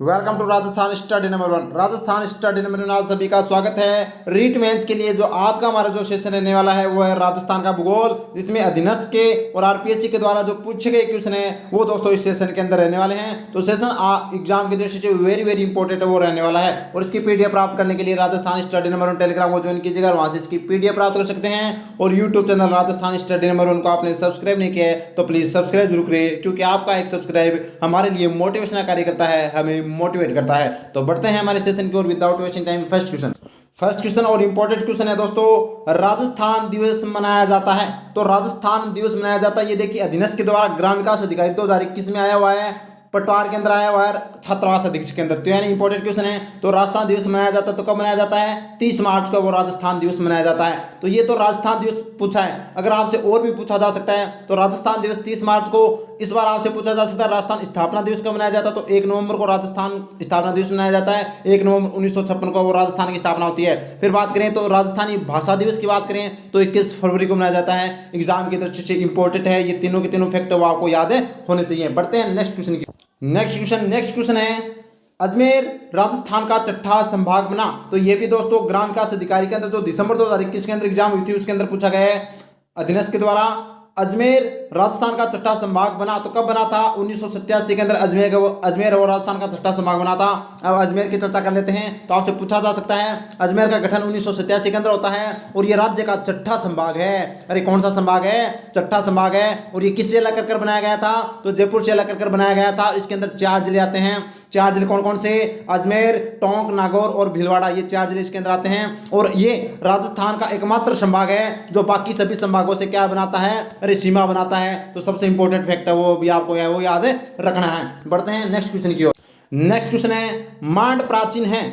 Welcome to Rajasthan study number 1। Rajasthan study number 1 आज सभी का स्वागत है। रीट मेंस के लिए जो आज का हमारा जो सेशन रहने वाला है वो है राजस्थान का भूगोल, जिसमें अधीनस्थ के और आरपीएससी के द्वारा जो पूछे गए क्वेश्चन है वो दोस्तों इस सेशन के अंदर रहने वाले हैं। तो सेशन एग्जाम की दृष्टि से वेरी वेरी इंपॉर्टेंट है वो रहने वाला है। और इसकी पीडीएफ प्राप्त करने के लिए राजस्थान स्टडी नंबर 1 टेलीग्राम को ज्वाइन कीजिएगा, वहाँ से इसकी पीडीएफ प्राप्त कर सकते हैं। और YouTube channel Rajasthan study number 1 को आपने सब्सक्राइब नहीं किया है तो प्लीज सब्सक्राइब जरूर करें, क्योंकि आपका एक सब्सक्राइब हमारे लिए मोटिवेशन कार्य करता है, हमें मोटिवेट करता है। तो बढ़ते हैं हमारे सेशन की ओर without wasting time. First question और इंपॉर्टेंट क्वेश्चन है दोस्तों, राजस्थान दिवस मनाया जाता है। तो राजस्थान दिवस मनाया जाता है, ये देखिए अधीनस्थ के द्वारा ग्राम विकास अधिकारी 2021 में आया हुआ है, पटवार के अंदर आया हुआ है, छात्रावास अधीक्षक के अंदर। तो यानी इंपॉर्टेंट क्वेश्चन है। तो राजस्थान दिवस मनाया जाता है तो कब मनाया जाता है? 30 मार्च को वो राजस्थान दिवस मनाया जाता है। तो ये तो राजस्थान दिवस पूछा है। अगर आपसे और भी पूछा जा सकता है तो राजस्थान दिवस 30 मार्च को इस बार आपसे पूछा जा सकता है राजस्थान स्थापना दिवस कब मनाया जाता है? तो 1 नवंबर को राजस्थान स्थापना दिवस मनाया जाता है। 1 नवंबर 1956 को वो राजस्थान की स्थापना होती है। फिर बात करें तो राजस्थानी भाषा दिवस की बात करें तो 21 फरवरी को मनाया जाता है। एग्जाम की दृष्टि से इंपॉर्टेंट है, ये तीनों के तीनों फैक्ट आपको याद होने चाहिए। बढ़ते हैं नेक्स्ट क्वेश्चन की। नेक्स्ट क्वेश्चन है, अजमेर राजस्थान का छठा संभाग बना। तो ये भी दोस्तों ग्राम विकास अधिकारी के अंदर जो दिसंबर 2021 के अंदर एग्जाम हुई थी उसके अंदर पूछा गया है। अधीनस्थ के द्वारा अजमेर राजस्थान का छठा संभाग बना तो कब बना था? 1987 के अंदर अजमेर और राजस्थान का छठा संभाग बना था। अब अजमेर की चर्चा कर लेते हैं। तो आपसे पूछा जा सकता है अजमेर का गठन 1987 के अंदर होता है और ये राज्य का छठा संभाग है। अरे कौन सा संभाग है? छठा संभाग है। और ये किससे अलग कर बनाया गया था? तो जयपुर से अलग कर बनाया गया था। इसके अंदर 4 जिले आते हैं। 4 जिले कौन कौन से? अजमेर, टोंक, नागौर और भीलवाड़ा, ये 4 जिले इसके अंदर आते हैं। और ये राजस्थान का एकमात्र संभाग है जो बाकी सभी संभागों से क्या बनाता है? अरे सीमा बनाता है। तो सबसे इंपॉर्टेंट फैक्ट है वो भी आपको वो याद रखना है। बढ़ते हैं नेक्स्ट क्वेश्चन की ओर। नेक्स्ट क्वेश्चन है, मांड प्राचीन है।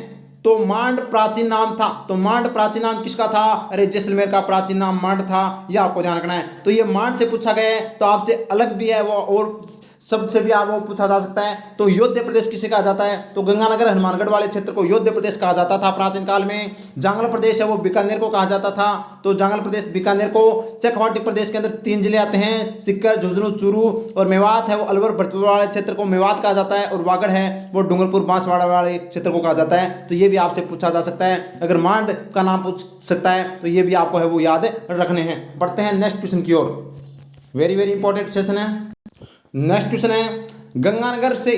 तो मांड प्राचीन नाम था। तो मांड प्राचीन नाम किसका था? अरे जैसलमेर का प्राचीन नाम मांड था, यह आपको ध्यान रखना है। तो ये मांड से पूछा गया है। तो आपसे अलग भी है वो और शब्द से भी आप वो पूछा जा सकता है। तो योध्य प्रदेश किसे कहा जाता है? तो गंगानगर हनुमानगढ़ वाले क्षेत्र को योध्य प्रदेश कहा जाता था प्राचीन काल में। जांगल प्रदेश है वो बीकानेर को कहा जाता था। तो जांगल प्रदेश बीकानेर को। चक्रवाती प्रदेश के अंदर 3 जिले आते हैं, सिक्कर, झुंझुनू, चूरू। और मेवात है वो अलवर भरतपुर वाले क्षेत्र को मेवात कहा जाता है। और वागड़ है वो डूंगरपुर बांसवाड़ा वाले क्षेत्र को कहा जाता है। तो ये भी आपसे पूछा जा सकता है। अगर मांड का नाम पूछ सकता है तो ये भी आपको है वो याद रखने हैं। बढ़ते हैं नेक्स्ट क्वेश्चन की ओर। वेरी वेरी इंपॉर्टेंट सेशन है। नेक्स्ट क्वेश्चन है, गंगानगर से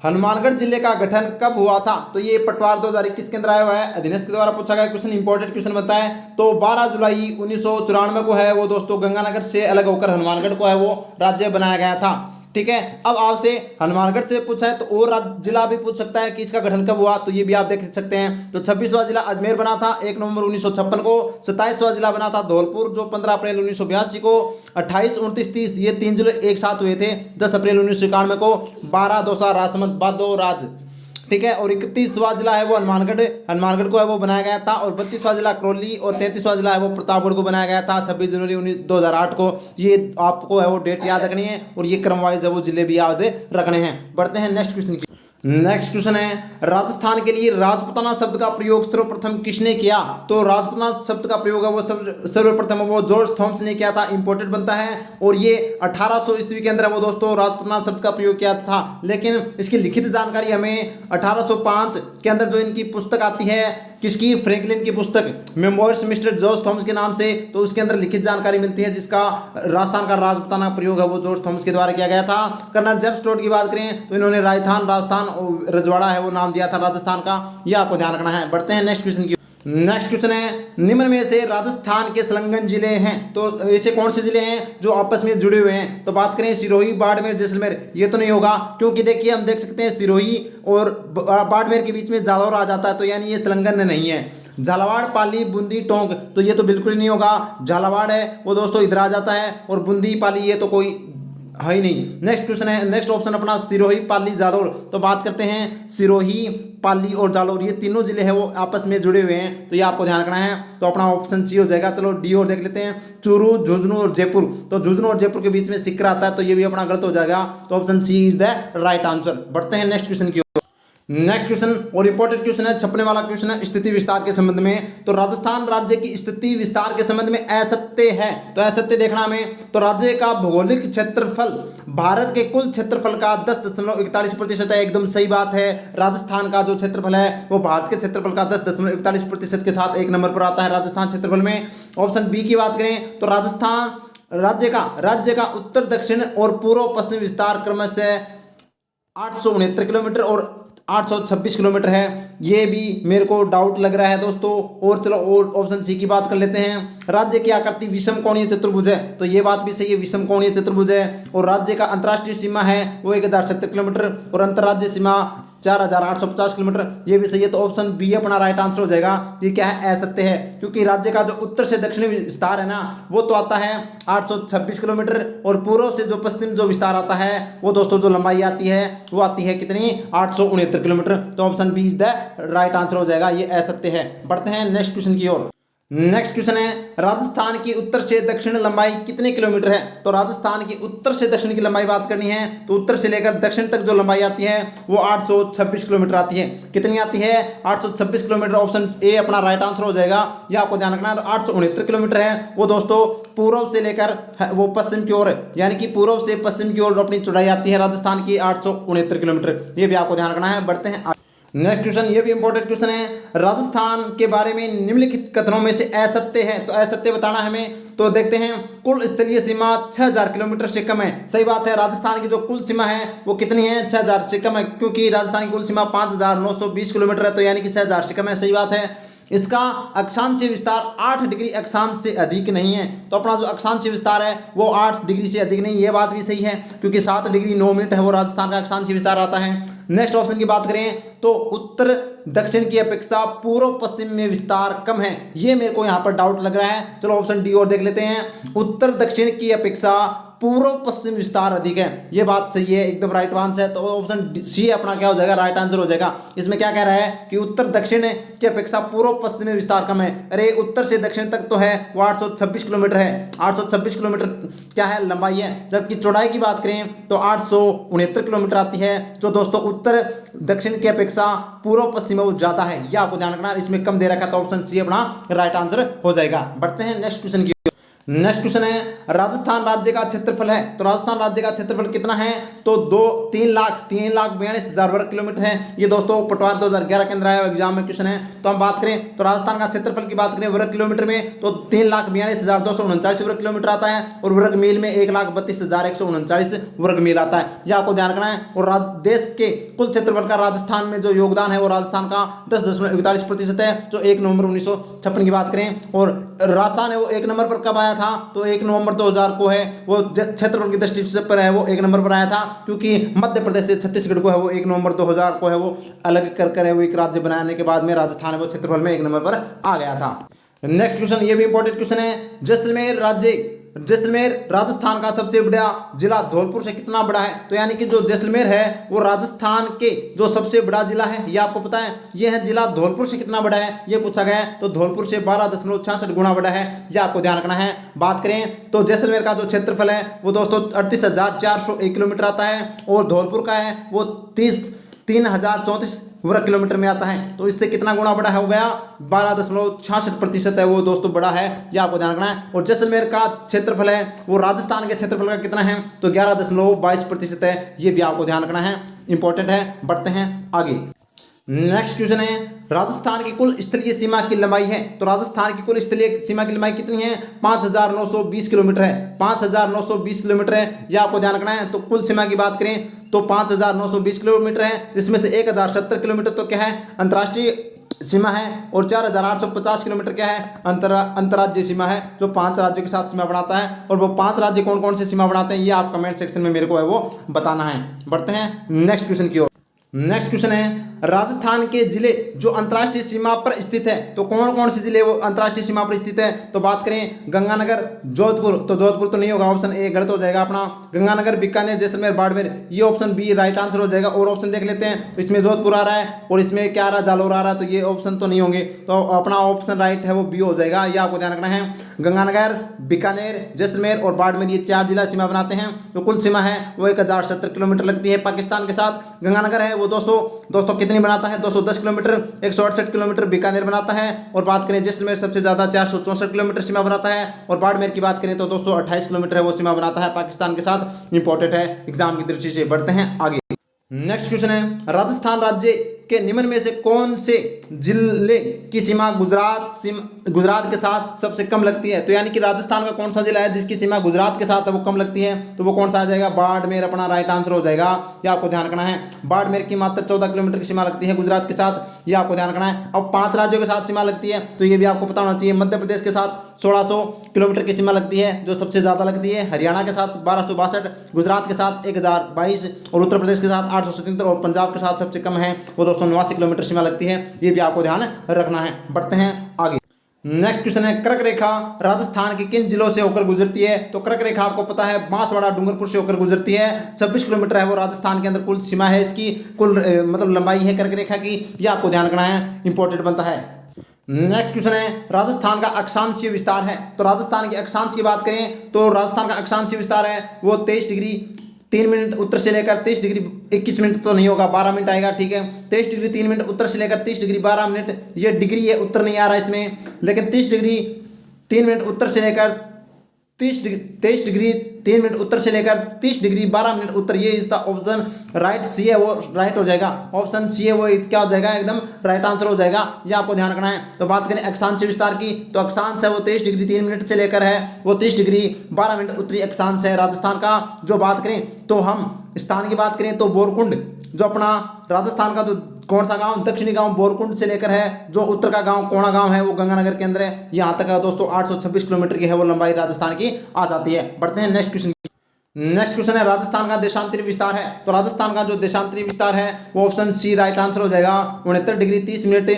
हनुमानगढ़ जिले का गठन कब हुआ था? तो ये पटवार 2021 के अंदर आया हुआ है, अधीनस्थ के द्वारा पूछा गया क्वेश्चन, इंपॉर्टेंट क्वेश्चन बनता है। तो 12 जुलाई 1994 को है वो दोस्तों गंगानगर से अलग होकर हनुमानगढ़ को है वो राज्य बनाया गया था। ठीक है। अब आपसे हनुमानगढ़ से पूछा है तो और जिला भी पूछ सकता है कि इसका गठन कब हुआ, तो ये भी आप देख सकते हैं। तो 26वां जिला अजमेर बना था 1 नवंबर 1956 को। 27वां जिला बना था धौलपुर जो 15 अप्रैल 1982 को। 28, 29, 30 ये 3 जिले एक साथ हुए थे 10 अप्रैल 1991 को। 12 दौसा, राजसमंद, बादोराज। ठीक है। और 31वां जिला है वो हनुमानगढ़ को है वो बनाया गया था। और 32वां जिला करौली और 33वां जिला है वो प्रतापगढ़ को बनाया गया था 26 जनवरी 2008 को। ये आपको है वो डेट याद रखनी है और ये क्रम वाइज है वो जिले भी याद रखने हैं। बढ़ते हैं नेक्स्ट क्वेश्चन की। नेक्स्ट क्वेश्चन है, राजस्थान के लिए राजपुताना शब्द का प्रयोग सर्वप्रथम किसने किया? तो राजपुताना शब्द का प्रयोग है वो सर्वप्रथम वो जॉर्ज थॉमस ने किया था। इंपॉर्टेंट बनता है। और ये 1800 ईस्वी के अंदर वो दोस्तों राजपुताना शब्द का प्रयोग किया था। लेकिन इसकी लिखित जानकारी हमें 1805 के अंदर जो इनकी पुस्तक आती है, किसकी? फ्रैंकलिन की पुस्तक मेमोइर्स मिस्टर जॉर्ज थॉमस के नाम से। तो उसके अंदर लिखित जानकारी मिलती है जिसका राजस्थान का राजपुताना प्रयोग है वो जॉर्ज थॉमस के द्वारा किया गया था। कर्नल जेम्स टोड की बात करें तो इन्होंने राजस्थान और रजवाड़ा है वो नाम दिया था राजस्थान का, यह आपको ध्यान रखना है। बढ़ते हैं नेक्स्ट क्वेश्चन की। नेक्स्ट क्वेश्चन है, निम्न में से राजस्थान के संलग्न जिले हैं। तो ऐसे कौन से जिले हैं जो आपस में जुड़े हुए हैं? तो बात करें सिरोही, बाड़मेर, जैसलमेर, ये तो नहीं होगा क्योंकि देखिए हम देख सकते हैं सिरोही और बाड़मेर के बीच में जालौर आ जाता है, तो यानी ये संलग्न नहीं है। झालावाड़, पाली, बूंदी, टोंक, तो ये तो बिल्कुल ही नहीं होगा। झालावाड़ है वो दोस्तों इधर आ जाता है और बूंदी, पाली ये तो कोई है ही नहीं। नेक्स्ट क्वेश्चन है, नेक्स्ट ऑप्शन अपना सिरोही, पाली, जालौर। तो बात करते हैं सिरोही, पाली और जालौर, ये तीनों जिले हैं वो आपस में जुड़े हुए हैं, तो ये आपको ध्यान रखना है। तो अपना ऑप्शन सी हो जाएगा। चलो डी और देख लेते हैं, चूरू, झुंझुनू और जयपुर। तो झुंझुनू और जयपुर के बीच में सिक्कर आता है तो ये भी अपना गलत हो जाएगा। तो option C is the right answer. बढ़ते हैं नेक्स्ट क्वेश्चन की ओर। नेक्स्ट क्वेश्चन और इंपॉर्टेंट क्वेश्चन है, छपने वाला क्वेश्चन है स्थिति विस्तार के संबंध में। तो राजस्थान राज्य की स्थिति विस्तार के संबंध में असत्य है, तो असत्य देखना हमें। तो राज्य का भौगोलिक क्षेत्रफल भारत के कुल क्षेत्रफल का 10.41% है, एकदम सही बात है। राजस्थान का जो क्षेत्रफल है वो भारत के क्षेत्रफल का 10.41% के साथ एक नंबर पर आता है राजस्थान क्षेत्रफल में। ऑप्शन बी की बात करें तो राजस्थान राज्य का उत्तर दक्षिण और पूर्व पश्चिम विस्तार क्रमशः 869 किलोमीटर और 826 किलोमीटर है। ये भी मेरे को डाउट लग रहा है दोस्तों। और चलो और ऑप्शन सी की बात कर लेते हैं। राज्य की आकृति विषम कोणीय चतुर्भुज है, तो ये बात भी सही है, विषम कोणीय चतुर्भुज है। और राज्य का अंतर्राष्ट्रीय सीमा है वो 1070 किलोमीटर और अंतर्राज्यीय सीमा 4850 किलोमीटर, ये भी सही है। तो ऑप्शन बी अपना राइट आंसर हो जाएगा। ये क्या है, असत्य है, क्योंकि राज्य का जो उत्तर से दक्षिणी विस्तार है ना वो तो आता है 826 किलोमीटर और पूर्व से जो पश्चिम जो विस्तार आता है वो दोस्तों जो लंबाई आती है वो आती है कितनी, 869 किलोमीटर। तो option B is the right answer हो जाएगा, ये असत्य है। बढ़ते हैं नेक्स्ट क्वेश्चन की ओर। नेक्स्ट क्वेश्चन है, राजस्थान की उत्तर से दक्षिण लंबाई कितने किलोमीटर है। तो राजस्थान की उत्तर से दक्षिण की लंबाई बात करनी है तो उत्तर से लेकर दक्षिण तक जो लंबाई आती है वो 826 किलोमीटर आती है। कितनी आती है, 826 किलोमीटर। ऑप्शन ए अपना राइट आंसर हो जाएगा, ये आपको ध्यान रखना है। 869 किलोमीटर है वो दोस्तों पूर्व से लेकर वो पश्चिम की ओर, यानी कि पूर्व से पश्चिम की ओर अपनी चौड़ाई आती है राजस्थान की 869 किलोमीटर, ये भी आपको ध्यान रखना है। बढ़ते हैं नेक्स्ट क्वेश्चन, ये भी इंपॉर्टेंट क्वेश्चन है। राजस्थान के बारे में निम्नलिखित कथनों में से असत्य है, तो असत्य बताना है हमें। तो देखते हैं, कुल स्थलीय सीमा 6000 किलोमीटर से कम है। सही बात है, राजस्थान की जो कुल सीमा है वो कितनी है, 6000 से कम है, क्योंकि राजस्थान की कुल सीमा 5920 किलोमीटर है, तो यानी कि 6000 से कम है। सही बात है। इसका अक्षांशीय विस्तार 8 डिग्री अक्षांश से अधिक नहीं है, तो अपना जो अक्षांशीय विस्तार है वो 8 डिग्री से अधिक नहीं, ये बात भी सही है, क्योंकि 7 डिग्री 9 मिनट है वो राजस्थान का अक्षांशीय विस्तार आता है। नेक्स्ट ऑप्शन की बात करें तो उत्तर दक्षिण की अपेक्षा पूर्व पश्चिम में विस्तार कम है, ये मेरे को यहाँ पर डाउट लग रहा है। चलो ऑप्शन डी और देख लेते हैं। उत्तर दक्षिण की अपेक्षा पूर्व पश्चिम विस्तार अधिक है, ये बात सही है, एकदम राइट आंसर है। तो ऑप्शन सी अपना क्या हो जाएगा, राइट आंसर हो जाएगा। इसमें क्या कह रहा है कि उत्तर दक्षिण की अपेक्षा पूर्व पश्चिम में विस्तार कम है। अरे उत्तर से दक्षिण तक तो है वो 826 किलोमीटर है, 826 किलोमीटर क्या है, लंबाई है। जबकि चौड़ाई की बात करें तो 869 किलोमीटर आती है, जो दोस्तों उत्तर दक्षिण की अपेक्षा पूर्व पश्चिम में वो ज़्यादा है, यह आपको ध्यान रखना। इसमें कम दे रखा है, तो ऑप्शन सी अपना राइट आंसर हो जाएगा। बढ़ते हैं नेक्स्ट क्वेश्चन की। नेक्स्ट क्वेश्चन है, राजस्थान राज्य का क्षेत्रफल है, तो राजस्थान राज्य का क्षेत्रफल कितना है, तो 3,42,000 वर्ग किलोमीटर है। ये दोस्तों पटवार 2011 के अंदर आया एग्जाम में क्वेश्चन है। तो हम बात करें तो राजस्थान का क्षेत्रफल की बात करें वर्ग किलोमीटर में तो 3,42,239 वर्ग किलोमीटर आता है और वर्ग मील में 1,32,139 वर्ग मील आता है, यह आपको ध्यान रखना है। और देश के कुल क्षेत्रफल का राजस्थान में जो योगदान है वो राजस्थान का 10.41% है, जो 1 नवंबर 1956 की बात करें। और राजस्थान है वो 1 नंबर पर कब आया था, तो 1 नवंबर 2000 को है वो क्षेत्रफल की दृष्टि से पर है वो 1 नंबर पर आया था, क्योंकि मध्य प्रदेश से छत्तीसगढ़ को है वो 1 नवंबर 2000 को है वो अलग कर है वो एक राज्य बनाने के बाद में राजस्थान है वो क्षेत्रफल में 1 नंबर पर आ गया था। नेक्स्ट क्वेश्चन, ये भी इंपॉर्टेंट क्वेश्चन है। जैसलमेर राजस्थान का सबसे बड़ा जिला धौलपुर से कितना बड़ा है, तो यानी कि जो जैसलमेर है वो राजस्थान के जो सबसे बड़ा जिला है, ये आपको पता है। ये है जिला धौलपुर से कितना बड़ा है, ये पूछा गया है। तो धौलपुर से 12.66 गुना बड़ा है, ये आपको ध्यान रखना है। बात करें तो जैसलमेर का जो क्षेत्रफल है वो दोस्तों 38,401 किलोमीटर आता है और धौलपुर का है वो 3,034 वर्ग किलोमीटर में आता है। तो इससे कितना गुना बड़ा है, हो गया 12.66% है वो दोस्तों बड़ा है, यह आपको ध्यान रखना है। और जैसलमेर का क्षेत्रफल है वो राजस्थान के क्षेत्रफल का कितना है, तो 11.22% है, ये भी आपको ध्यान रखना है, इंपॉर्टेंट है। बढ़ते हैं आगे। नेक्स्ट क्वेश्चन है, राजस्थान की कुल स्थलीय सीमा की लंबाई है, तो राजस्थान की कुल स्थलीय सीमा की लंबाई कितनी है, 5,920 किलोमीटर है, 5,920 किलोमीटर है, यह आपको ध्यान रखना है। तो कुल सीमा की बात करें तो 5,920 किलोमीटर है, जिसमें से 1,070 किलोमीटर तो क्या है, अंतर्राष्ट्रीय सीमा है और 4,850 किलोमीटर क्या है, अंतर्राज्यीय सीमा है, जो 5 राज्यों के साथ सीमा बनाता है। और वो 5 राज्य कौन कौन से सीमा बनाते हैं ये आप कमेंट सेक्शन में मेरे को है वो बताना है। बढ़ते हैं नेक्स्ट क्वेश्चन की ओर। नेक्स्ट क्वेश्चन है, राजस्थान के जिले जो अंतर्राष्ट्रीय सीमा पर स्थित है, तो कौन कौन से जिले वो अंतर्राष्ट्रीय सीमा पर स्थित है, तो बात करें गंगानगर, जोधपुर, तो जोधपुर तो नहीं होगा, ऑप्शन ए गलत हो जाएगा अपना। गंगानगर, बीकानेर, जैसलमेर, बाड़मेर, ये ऑप्शन बी राइट आंसर हो जाएगा। और ऑप्शन देख लेते हैं, तो इसमें जोधपुर आ रहा है और इसमें क्या आ रहा है, जालौर आ रहा है, तो ये ऑप्शन तो नहीं होंगे, तो अपना ऑप्शन राइट है वो बी हो जाएगा, ये आपको ध्यान रखना है। गंगानगर, बीकानेर, जैसलमेर और बाड़मेर ये 4 जिला सीमा बनाते हैं। तो कुल सीमा है वो 1,070 किलोमीटर लगती है पाकिस्तान के साथ। गंगानगर है वो 200 कितनी बनाता है? 210 किलोमीटर। 168 किलोमीटर बीकानेर बनाता है। और बात करें जैसलमेर सबसे ज़्यादा 464 किलोमीटर सीमा बनाता है। और बाड़मेर की बात करें तो 228 किलोमीटर है वो सीमा बनाता है पाकिस्तान के साथ। इंपॉर्टेंट है एग्जाम की दृष्टि से। बढ़ते हैं आगे। नेक्स्ट क्वेश्चन है, राजस्थान राज्य के निम्न में से कौन से जिले की सीमा गुजरात के साथ सबसे कम लगती है? तो यानी कि राजस्थान का कौन सा जिला है जिसकी सीमा गुजरात के साथ वो कम लगती है? तो वो कौन सा आ जाएगा? बाड़मेर अपना राइट आंसर हो जाएगा। ये आपको ध्यान रखना है। बाड़मेर की मात्र 14 किलोमीटर की सीमा लगती है गुजरात के साथ। ये आपको ध्यान रखना है। अब 5 राज्यों के साथ सीमा लगती है तो ये भी आपको पता होना चाहिए। मध्य प्रदेश के साथ 1600 किलोमीटर की सीमा लगती है जो सबसे ज़्यादा लगती है। हरियाणा के साथ 1262, गुजरात के साथ 1022 और उत्तर प्रदेश के साथ 877 और पंजाब के साथ सबसे कम है वो 289 किलोमीटर सीमा लगती है। ये भी आपको ध्यान रखना है। बढ़ते हैं आगे। नेक्स्ट क्वेश्चन है, कर्क रेखा राजस्थान के किन जिलों से होकर गुजरती है? तो कर्क रेखा आपको पता है बांसवाड़ा डूंगरपुर से होकर गुजरती है। 26 किलोमीटर है वो राजस्थान के अंदर कुल सीमा है इसकी, कुल मतलब लंबाई है कर्क रेखा की। यह आपको ध्यान रखना है, इंपॉर्टेंट बनता है। नेक्स्ट क्वेश्चन है, राजस्थान का अक्षांशीय विस्तार है। तो राजस्थान के अक्षांश की बात करें तो राजस्थान का अक्षांशीय विस्तार है वो 23 डिग्री 3 मिनट उत्तर से लेकर 23 डिग्री 21 मिनट तो नहीं होगा, 12 मिनट आएगा, ठीक है। 23 डिग्री 3 मिनट उत्तर से लेकर 30 डिग्री 12 मिनट, ये डिग्री है, उत्तर नहीं आ रहा इसमें, लेकिन 30 डिग्री 3 मिनट उत्तर से लेकर 23 डिग्री 3 मिनट उत्तर से लेकर 30 डिग्री 12 मिनट उत्तर। ये इसका ऑप्शन राइट सी है वो राइट हो जाएगा। ऑप्शन सी है वो क्या हो जाएगा? एकदम राइट आंसर हो जाएगा। ये आपको ध्यान रखना है। तो बात करें अक्षांश विस्तार की तो अक्षांश है वो 23 डिग्री 3 मिनट से लेकर है वो 30 डिग्री 12 मिनट उत्तरी अक्षांश है राजस्थान का। जो बात करें तो हम स्थान की बात करें तो बोरकुंड जो अपना राजस्थान का जो कौन सा गांव दक्षिणी गांव बोरकुंड से लेकर है जो उत्तर का गांव कोणा गांव है वो गंगानगर के अंदर है। यहाँ तक है दोस्तों 826 किलोमीटर की है वो लंबाई राजस्थान की आ जाती है। बढ़ते हैं नेक्स्ट क्वेश्चन। नेक्स्ट क्वेश्चन है, राजस्थान का देशांतरी विस्तार है। तो राजस्थान का जो देशांतरी विस्तार है वो ऑप्शन सी राइट आंसर हो जाएगा। 69 डिग्री 30 मिनट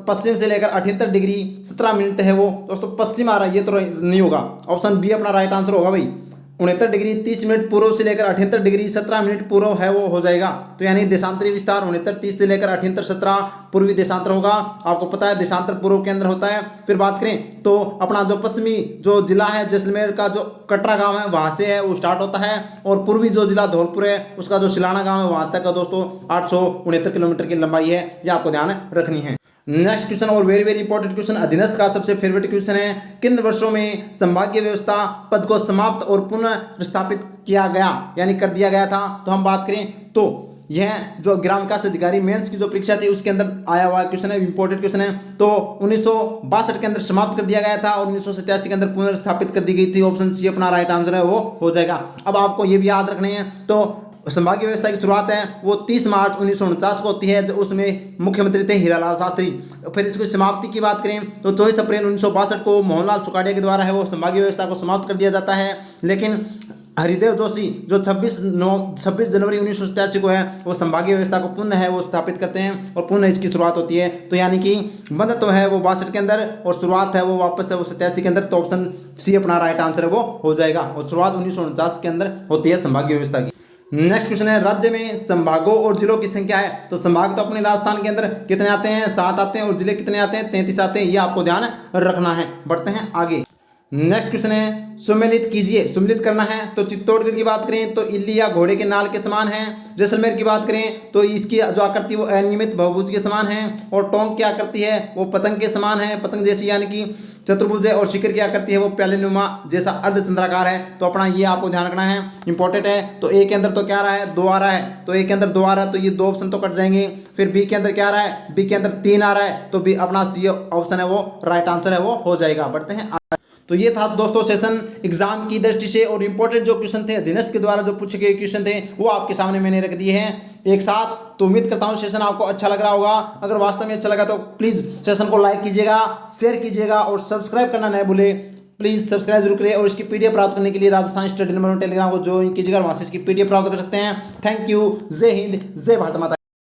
पश्चिम से लेकर 78 डिग्री 17 मिनट है वो दोस्तों पश्चिम आ रहा है, ये तो नहीं होगा। ऑप्शन बी अपना राइट आंसर होगा भाई। 69 डिग्री 30 मिनट पूर्व से लेकर 78 डिग्री 17 मिनट पूर्व है वो हो जाएगा। तो यानी देशांतरी विस्तार 69 30 से लेकर 78 17 पूर्वी देशांतर होगा। आपको पता है देशांतर पूर्व के अंदर होता है। फिर बात करें तो अपना जो पश्चिमी जो जिला है जैसलमेर का जो कटरा गांव है वहां से है वो स्टार्ट होता है और पूर्वी जो जिला धौलपुर है उसका जो सिलाना गांव है वहां तक का दोस्तों 869 किलोमीटर की लंबाई है। यह आपको ध्यान रखनी है। नेक्स्ट क्वेश्चन और वेरी वेरी इंपॉर्टेंट क्वेश्चन, अधीनस्थ का सबसे फेवरेट क्वेश्चन है, किन वर्षों में संभागीय व्यवस्था पद को समाप्त और पुनः स्थापित किया गया यानी कर दिया गया था? तो हम बात करें तो यह जो ग्राम विकास अधिकारी मेंस की जो परीक्षा थी उसके अंदर आया हुआ क्वेश्चन है, इंपॉर्टेंट क्वेश्चन है। तो 1962 के अंदर समाप्त कर दिया गया था और 1987 के अंदर पुनर्स्थापित कर दी गई थी। ऑप्शन सी अपना राइट आंसर है वो हो जाएगा। अब आपको ये भी याद रखने हैं तो संभागीय व्यवस्था की शुरुआत है वो 30 मार्च 1949 को होती है, जो उसमें मुख्यमंत्री थे हीरालाल शास्त्री। फिर इसकी समाप्ति की बात करें तो 24 अप्रैल 1962 को मोहनलाल चुकाड़िया के द्वारा है वो संभागीय व्यवस्था को समाप्त कर दिया जाता है। लेकिन हरिदेव जोशी जो 26 जनवरी 1987 को है वो संभागीय व्यवस्था को पुनः है वो स्थापित करते हैं और पुनः इसकी शुरुआत होती है। तो यानी कि बंद तो है वो 62 के अंदर और शुरुआत है वो वापस है वो 87 के अंदर। तो ऑप्शन सी अपना राइट आंसर है वो हो जाएगा और शुरुआत 1949 के अंदर होती है संभागीय व्यवस्था की। नेक्स्ट क्वेश्चन है, राज्य में संभागों और जिलों की संख्या है। तो संभाग तो अपने राजस्थान के अंदर कितने आते हैं? 7 आते हैं और जिले कितने आते हैं? 33 आते हैं। ये आपको ध्यान रखना है। बढ़ते हैं आगे। नेक्स्ट क्वेश्चन है, सुमेलित कीजिए। सुमेलित करना है तो चित्तौड़गढ़ की बात करें तो इल्ली या घोड़े के नाल के समान है। जैसलमेर की बात करें तो इसकी जो आकृति वो अनियमित बहुभुज के समान है और टोंक की आकृति है वो पतंग के समान है, पतंग जैसी यानी कि चतुर्भुज है। और शिखर की आकृति है वो प्यालेनुमा जैसा अर्धचंद्राकार है। तो अपना ये आपको ध्यान रखना है, इंपॉर्टेंट है। तो ए के अंदर तो क्या आ रहा है? 2 आ रहा है। तो ए के अंदर 2 आ रहा है तो ये 2 ऑप्शन तो कट जाएंगे। फिर बी के अंदर क्या आ रहा है? बी के अंदर 3 आ रहा है तो बी अपना सी ऑप्शन है वो राइट आंसर है वो हो जाएगा। बढ़ते हैं। तो ये था दोस्तों सेशन एग्जाम की दृष्टि से और इंपॉर्टेंट जो क्वेश्चन थे अधीनस्थ के द्वारा जो पूछे गए क्वेश्चन थे वो आपके सामने मैंने रख दिए हैं एक साथ। तो उम्मीद करता हूँ सेशन आपको अच्छा लग रहा होगा। अगर वास्तव में अच्छा लगा तो प्लीज़ सेशन को लाइक कीजिएगा, शेयर कीजिएगा और सब्सक्राइब करना न भूले। प्लीज़ सब्सक्राइब जरूर करें और इसकी पीडीएफ प्राप्त करने के लिए राजस्थान स्टडी नंबर 1 टेलीग्राम को ज्वाइन कीजिएगा, वहाँ से इसकी पीडीएफ प्राप्त कर सकते हैं। Thank you. जय हिंद, जय भारत माता।